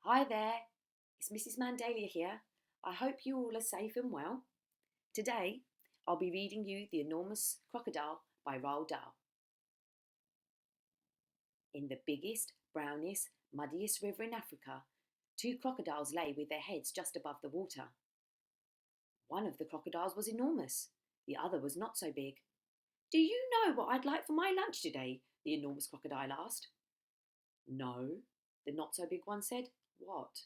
Hi there, it's Mrs Mandalia here. I hope you all are safe and well. Today, I'll be reading you The Enormous Crocodile by Roald Dahl. In the biggest, brownest, muddiest river in Africa, two crocodiles lay with their heads just above the water. One of the crocodiles was enormous, the other was not so big. Do you know what I'd like for my lunch today? The enormous crocodile asked. No, the not so big one said. What?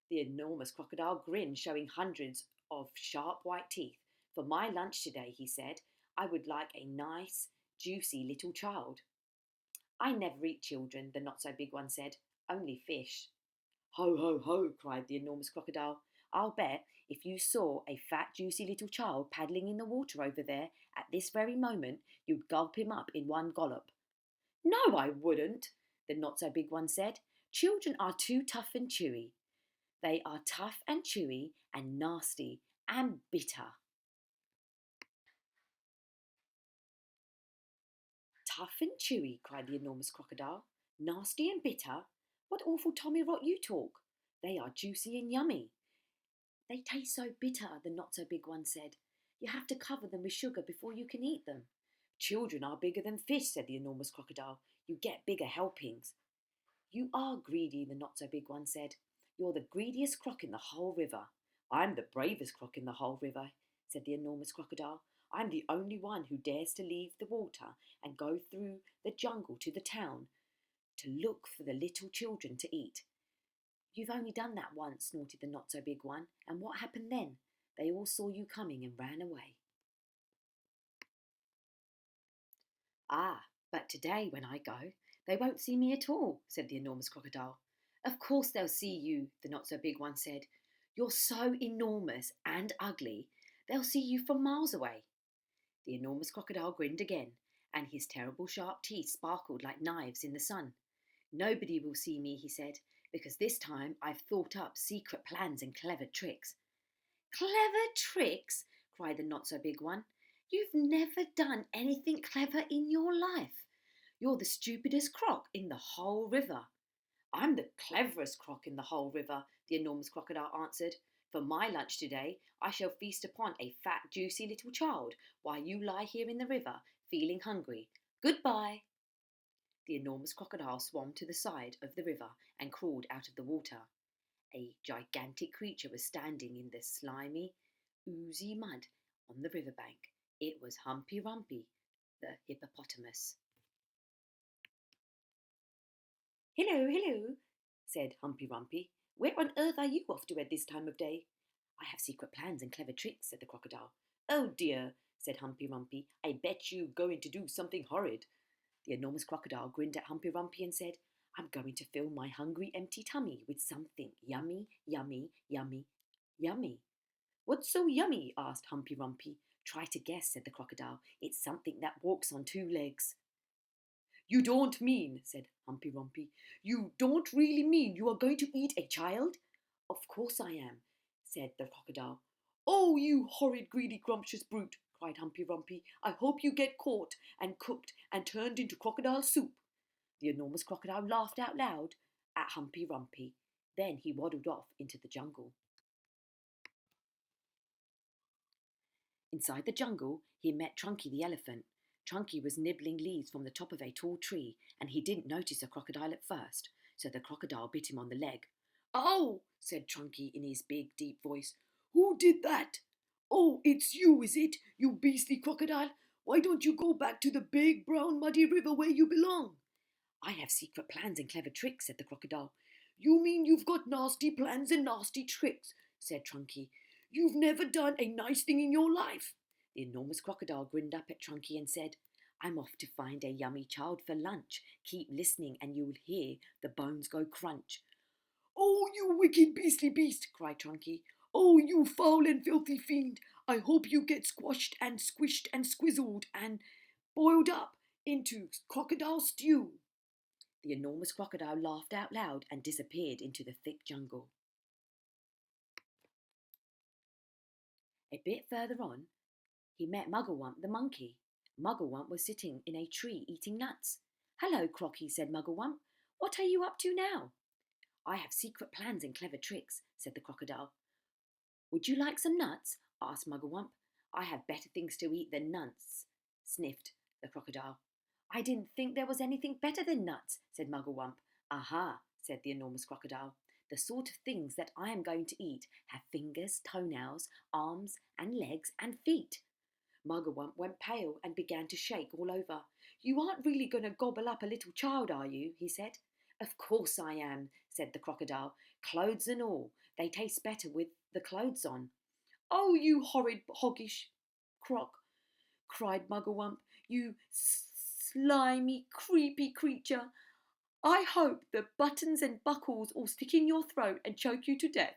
The enormous crocodile grinned, showing hundreds of sharp white teeth. For my lunch today, he said, I would like a nice, juicy little child. I never eat children, the not so big one said, only fish. Ho, ho, ho, cried the enormous crocodile. I'll bet if you saw a fat, juicy little child paddling in the water over there at this very moment, you'd gulp him up in one gollop. No, I wouldn't, the not so big one said. Children are too tough and chewy. They are tough and chewy and nasty and bitter. Tough and chewy, cried the enormous crocodile. Nasty and bitter? What awful tommy rot you talk. They are juicy and yummy. They taste so bitter, the not so big one said. You have to cover them with sugar before you can eat them. Children are bigger than fish, said the enormous crocodile. You get bigger helpings. You are greedy, the not so big one said. You're the greediest croc in the whole river. I'm the bravest croc in the whole river, said the enormous crocodile. I'm the only one who dares to leave the water and go through the jungle to the town to look for the little children to eat. You've only done that once, snorted the not so big one, and what happened then? They all saw you coming and ran away. Ah, but today when I go, they won't see me at all, said the enormous crocodile. Of course they'll see you, the not so big one said. You're so enormous and ugly, they'll see you from miles away. The enormous crocodile grinned again, and his terrible sharp teeth sparkled like knives in the sun. Nobody will see me, he said, because this time I've thought up secret plans and clever tricks. Clever tricks? Cried the not so big one. You've never done anything clever in your life. You're the stupidest croc in the whole river. I'm the cleverest croc in the whole river, the enormous crocodile answered. For my lunch today, I shall feast upon a fat, juicy little child while you lie here in the river, feeling hungry. Goodbye. The enormous crocodile swam to the side of the river and crawled out of the water. A gigantic creature was standing in the slimy, oozy mud on the riverbank. It was Humpy Rumpy, the hippopotamus. Hello, hello, said Humpy Rumpy. Where on earth are you off to at this time of day? I have secret plans and clever tricks, said the crocodile. Oh dear, said Humpy Rumpy. I bet you're going to do something horrid. The enormous crocodile grinned at Humpy Rumpy and said, I'm going to fill my hungry, empty tummy with something yummy, yummy, yummy, yummy. What's so yummy? Asked Humpy Rumpy. Try to guess, said the crocodile. It's something that walks on two legs. You don't mean, said Humpy Rumpy, you don't really mean you are going to eat a child? Of course I am, said the crocodile. Oh, you horrid, greedy, grumptious brute, cried Humpy Rumpy. I hope you get caught and cooked and turned into crocodile soup. The enormous crocodile laughed out loud at Humpy Rumpy. Then he waddled off into the jungle. Inside the jungle, he met Trunky the elephant. Trunky was nibbling leaves from the top of a tall tree, and he didn't notice the crocodile at first, so the crocodile bit him on the leg. Oh, said Trunky in his big, deep voice. Who did that? Oh, it's you, is it, you beastly crocodile? Why don't you go back to the big, brown, muddy river where you belong? I have secret plans and clever tricks, said the crocodile. You mean you've got nasty plans and nasty tricks, said Trunky. You've never done a nice thing in your life. The enormous crocodile grinned up at Trunky and said, I'm off to find a yummy child for lunch. Keep listening and you'll hear the bones go crunch. Oh, you wicked beastly beast, cried Trunky. Oh, you foul and filthy fiend. I hope you get squashed and squished and squizzled and boiled up into crocodile stew. The enormous crocodile laughed out loud and disappeared into the thick jungle. A bit further on, he met Mugglewump the monkey. Mugglewump was sitting in a tree eating nuts. Hello, Crocky, said Mugglewump. What are you up to now? I have secret plans and clever tricks, said the crocodile. Would you like some nuts? Asked Mugglewump. I have better things to eat than nuts, sniffed the crocodile. I didn't think there was anything better than nuts, said Mugglewump. Aha, said the enormous crocodile. The sort of things that I am going to eat have fingers, toenails, arms and legs and feet. Mugglewump went pale and began to shake all over. You aren't really going to gobble up a little child, are you? He said. Of course I am, said the crocodile. Clothes and all. They taste better with the clothes on. Oh, you horrid hoggish croc, cried Mugglewump. You slimy, creepy creature. I hope the buttons and buckles all stick in your throat and choke you to death.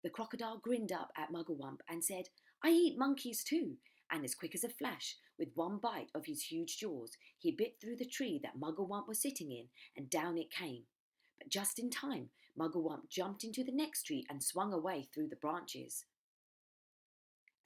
The crocodile grinned up at Mugglewump and said, I eat monkeys too. And as quick as a flash, with one bite of his huge jaws, he bit through the tree that Mugglewump was sitting in, and down it came. But just in time, Mugglewump jumped into the next tree and swung away through the branches.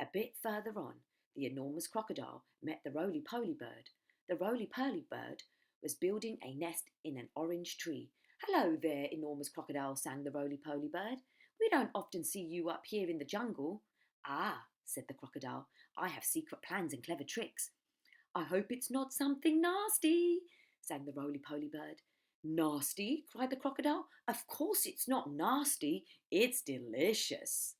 A bit further on, the enormous crocodile met the roly-poly bird. The roly-poly bird was building a nest in an orange tree. Hello there, enormous crocodile, sang the roly-poly bird. We don't often see you up here in the jungle. Ah, said the crocodile, I have secret plans and clever tricks. I hope it's not something nasty, sang the roly-poly bird. Nasty? Cried the crocodile. Of course it's not nasty. It's delicious.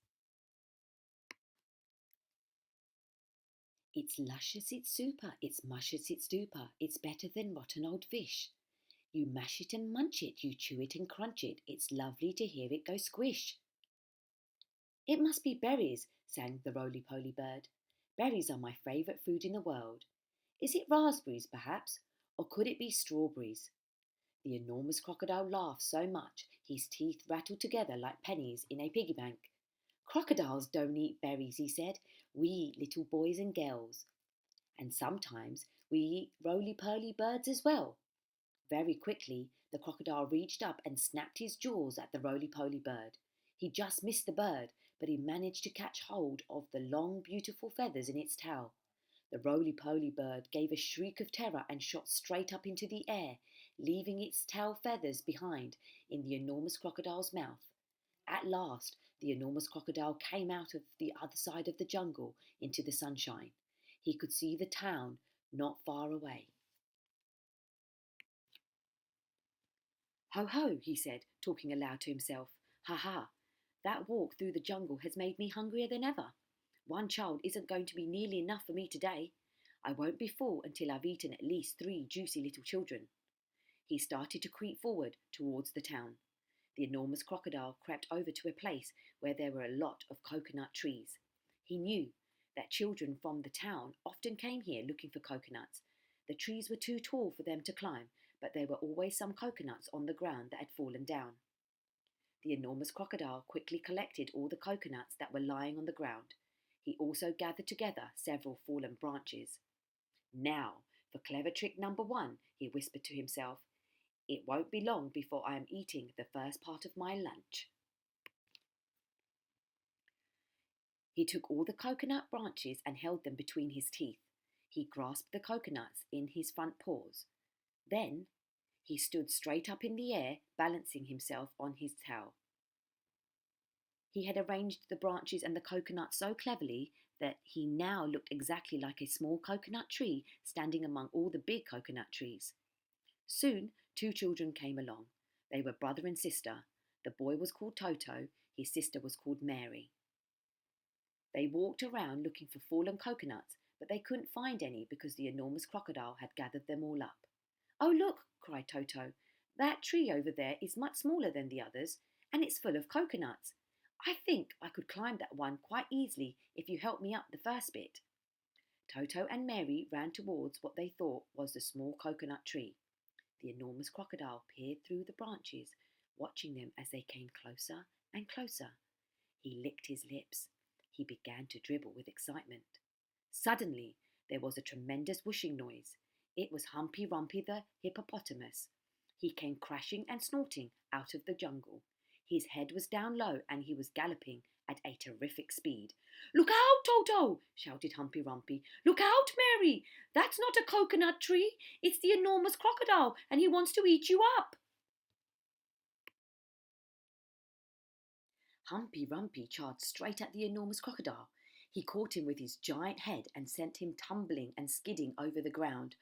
It's luscious, it's super, it's muscious, it's duper, it's better than rotten old fish. You mash it and munch it, you chew it and crunch it, it's lovely to hear it go squish. It must be berries, sang the roly-poly bird. Berries are my favourite food in the world. Is it raspberries, perhaps, or could it be strawberries? The enormous crocodile laughed so much his teeth rattled together like pennies in a piggy bank. Crocodiles don't eat berries, he said. We eat little boys and girls. And sometimes we eat roly-poly birds as well. Very quickly, the crocodile reached up and snapped his jaws at the roly-poly bird. He just missed the bird, but he managed to catch hold of the long, beautiful feathers in its tail. The roly-poly bird gave a shriek of terror and shot straight up into the air, leaving its tail feathers behind in the enormous crocodile's mouth. At last, the enormous crocodile came out of the other side of the jungle into the sunshine. He could see the town not far away. Ho ho, he said, talking aloud to himself. Ha ha, that walk through the jungle has made me hungrier than ever. One child isn't going to be nearly enough for me today. I won't be full until I've eaten at least 3 juicy little children. He started to creep forward towards the town. The enormous crocodile crept over to a place where there were a lot of coconut trees. He knew that children from the town often came here looking for coconuts. The trees were too tall for them to climb, but there were always some coconuts on the ground that had fallen down. The enormous crocodile quickly collected all the coconuts that were lying on the ground. He also gathered together several fallen branches. Now, for clever trick number 1, he whispered to himself. It won't be long before I am eating the first part of my lunch. He took all the coconut branches and held them between his teeth. He grasped the coconuts in his front paws. Then he stood straight up in the air, balancing himself on his tail. He had arranged the branches and the coconut so cleverly that he now looked exactly like a small coconut tree standing among all the big coconut trees. Soon 2 children came along. They were brother and sister. The boy was called Toto, his sister was called Mary. They walked around looking for fallen coconuts, but they couldn't find any because the enormous crocodile had gathered them all up. Oh, look, cried Toto. That tree over there is much smaller than the others, and it's full of coconuts. I think I could climb that one quite easily if you help me up the first bit. Toto and Mary ran towards what they thought was the small coconut tree. The enormous crocodile peered through the branches, watching them as they came closer and closer. He licked his lips. He began to dribble with excitement. Suddenly, there was a tremendous whooshing noise. It was Humpy Rumpy the hippopotamus. He came crashing and snorting out of the jungle. His head was down low and he was galloping at a terrific speed. "Look out, Toto!" shouted Humpy Rumpy. "Look out, Mary! That's not a coconut tree. It's the enormous crocodile, and he wants to eat you up." Humpy Rumpy charged straight at the enormous crocodile. He caught him with his giant head and sent him tumbling and skidding over the ground.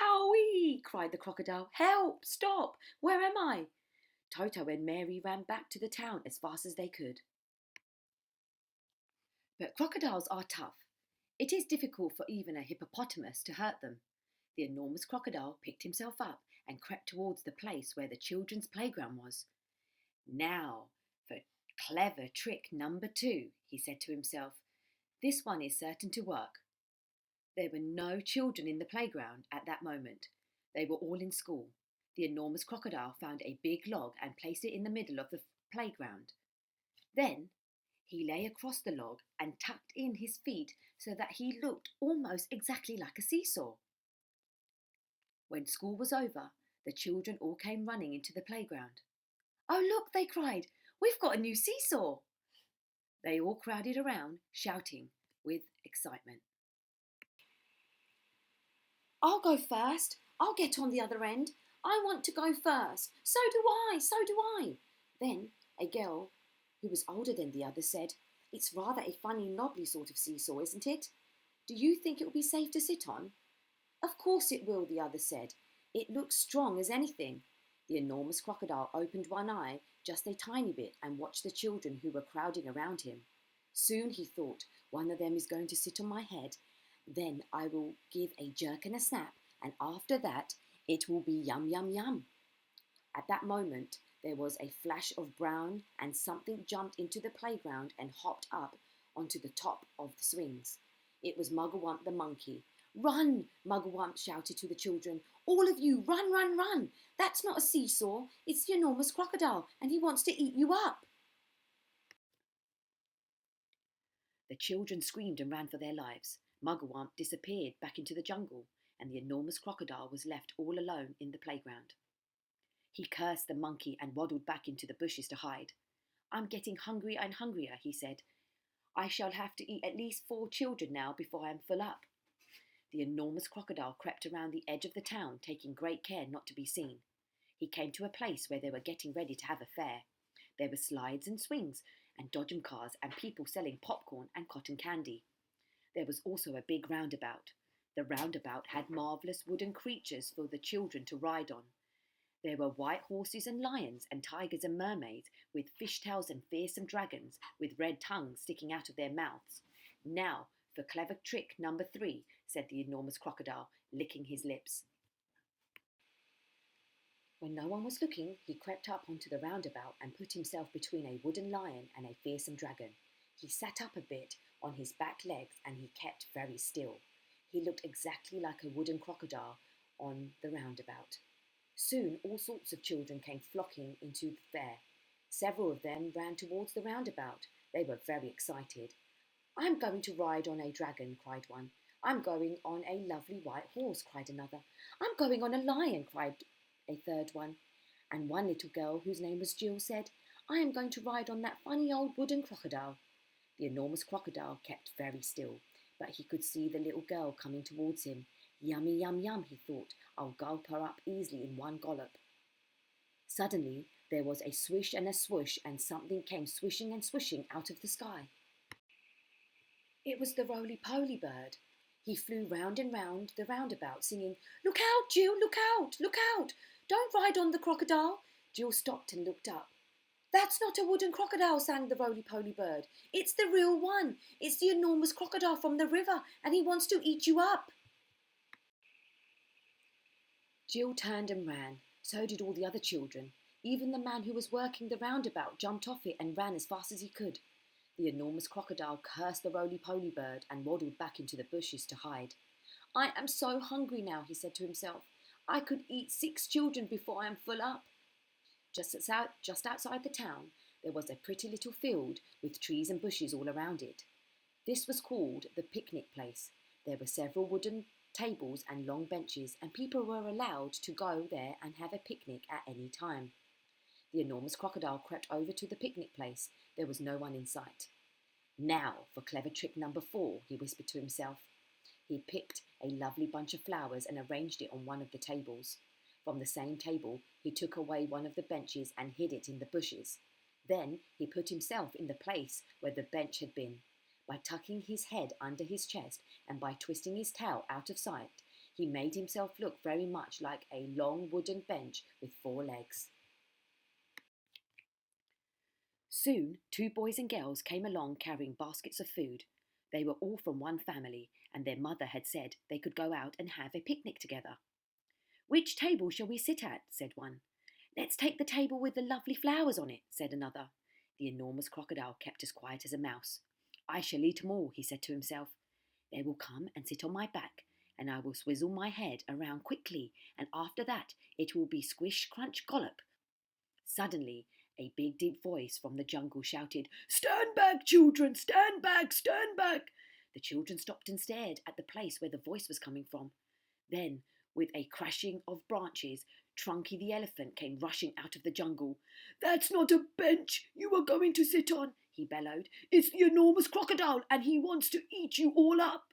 "Owie!" cried the crocodile. "Help! Stop! Where am I?" Toto and Mary ran back to the town as fast as they could. But crocodiles are tough. It is difficult for even a hippopotamus to hurt them. The enormous crocodile picked himself up and crept towards the place where the children's playground was. "Now for clever trick number 2, he said to himself. "This one is certain to work." There were no children in the playground at that moment. They were all in school. The enormous crocodile found a big log and placed it in the middle of the playground. Then he lay across the log and tucked in his feet so that he looked almost exactly like a seesaw. When school was over, the children all came running into the playground. "Oh, look," they cried, "we've got a new seesaw." They all crowded around, shouting with excitement. "I'll go first. I'll get on the other end. I want to go first. So do I, so do I." Then a girl who was older than the others said, "It's rather a funny, knobbly sort of seesaw, isn't it? Do you think it will be safe to sit on?" "Of course it will," the others said. "It looks strong as anything." The enormous crocodile opened one eye just a tiny bit and watched the children who were crowding around him. Soon he thought, "One of them is going to sit on my head. Then I will give a jerk and a snap, and after that it will be yum, yum, yum." At that moment there was a flash of brown and something jumped into the playground and hopped up onto the top of the swings. It was Mugglewump the monkey. "Run!" Mugglewump shouted to the children. "All of you, run, run, run! That's not a seesaw, it's the enormous crocodile, and he wants to eat you up." The children screamed and ran for their lives. Mugglewump disappeared back into the jungle, and the enormous crocodile was left all alone in the playground. He cursed the monkey and waddled back into the bushes to hide. "I'm getting hungrier and hungrier," he said. "I shall have to eat at least 4 children now before I am full up." The enormous crocodile crept around the edge of the town, taking great care not to be seen. He came to a place where they were getting ready to have a fair. There were slides and swings and dodgem cars and people selling popcorn and cotton candy. There was also a big roundabout. The roundabout had marvellous wooden creatures for the children to ride on. There were white horses and lions and tigers and mermaids with fishtails and fearsome dragons with red tongues sticking out of their mouths. "Now for clever trick number 3, said the enormous crocodile, licking his lips. When no one was looking, he crept up onto the roundabout and put himself between a wooden lion and a fearsome dragon. He sat up a bit on his back legs and he kept very still. He looked exactly like a wooden crocodile on the roundabout. Soon all sorts of children came flocking into the fair. Several of them ran towards the roundabout. They were very excited. "I'm going to ride on a dragon," cried one. "I'm going on a lovely white horse," cried another. "I'm going on a lion," cried a third one. And one little girl, whose name was Jill, said, "I am going to ride on that funny old wooden crocodile." The enormous crocodile kept very still, but he could see the little girl coming towards him. "Yummy, yum, yum," he thought. "I'll gulp her up easily in one gollop." Suddenly there was a swish and a swoosh, and something came swishing and swishing out of the sky. It was the roly-poly bird. He flew round and round the roundabout, singing, "Look out, Jill, look out, look out! Don't ride on the crocodile." Jill stopped and looked up. "That's not a wooden crocodile," sang the roly-poly bird. "It's the real one. It's the enormous crocodile from the river, and he wants to eat you up." Jill turned and ran. So did all the other children. Even the man who was working the roundabout jumped off it and ran as fast as he could. The enormous crocodile cursed the roly-poly bird and waddled back into the bushes to hide. "I am so hungry now," he said to himself. "I could eat 6 children before I am full up." Just outside the town, there was a pretty little field with trees and bushes all around it. This was called the picnic place. There were several wooden tables and long benches, and people were allowed to go there and have a picnic at any time. The enormous crocodile crept over to the picnic place. There was no one in sight. Now for clever trick number 4, he whispered to himself. He picked a lovely bunch of flowers and arranged it on one of the tables. From the same table, he took away one of the benches and hid it in the bushes. Then he put himself in the place where the bench had been. By tucking his head under his chest and by twisting his tail out of sight, he made himself look very much like a long wooden bench with 4 legs. Soon 2 boys and girls came along carrying baskets of food. They were all from one family, and their mother had said they could go out and have a picnic together. "Which table shall we sit at?" said one. "Let's take the table with the lovely flowers on it," said another. The enormous crocodile kept as quiet as a mouse. "I shall eat 'em all," he said to himself. "They will come and sit on my back, and I will swizzle my head around quickly, and after that it will be squish, crunch, gollop." Suddenly, a big deep voice from the jungle shouted, "Stand back, children! Stand back! Stand back!" The children stopped and stared at the place where the voice was coming from. Then, with a crashing of branches, Trunky the elephant came rushing out of the jungle. "That's not a bench you are going to sit on," he bellowed. "It's the enormous crocodile, and he wants to eat you all up."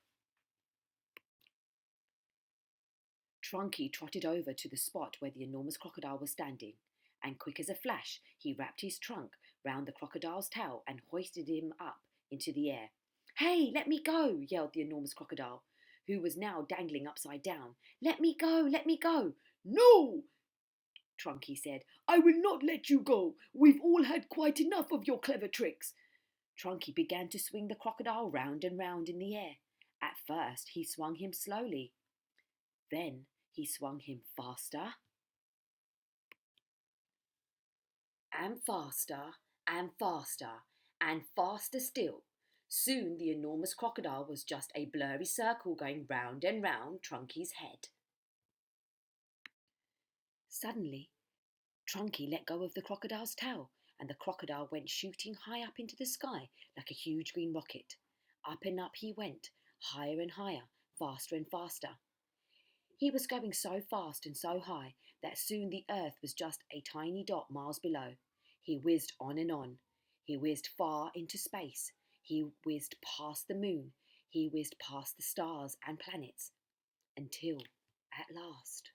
Trunky trotted over to the spot where the enormous crocodile was standing, and quick as a flash, he wrapped his trunk round the crocodile's tail and hoisted him up into the air. "Hey, let me go!" yelled the enormous crocodile, who was now dangling upside down. "Let me go! Let me go!" "No!" Trunky said. "I will not let you go. We've all had quite enough of your clever tricks." Trunky began to swing the crocodile round and round in the air. At first he swung him slowly. Then he swung him faster and faster and faster and faster still. Soon the enormous crocodile was just a blurry circle going round and round Trunky's head. Suddenly, Trunky let go of the crocodile's tail, and the crocodile went shooting high up into the sky like a huge green rocket. Up and up he went, higher and higher, faster and faster. He was going so fast and so high that soon the earth was just a tiny dot miles below. He whizzed on and on. He whizzed far into space. He whizzed past the moon. He whizzed past the stars and planets. Until, at last,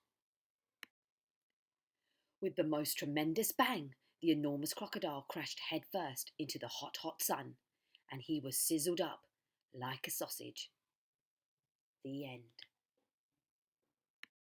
with the most tremendous bang, the enormous crocodile crashed headfirst into the hot, hot sun, and he was sizzled up like a sausage. The end.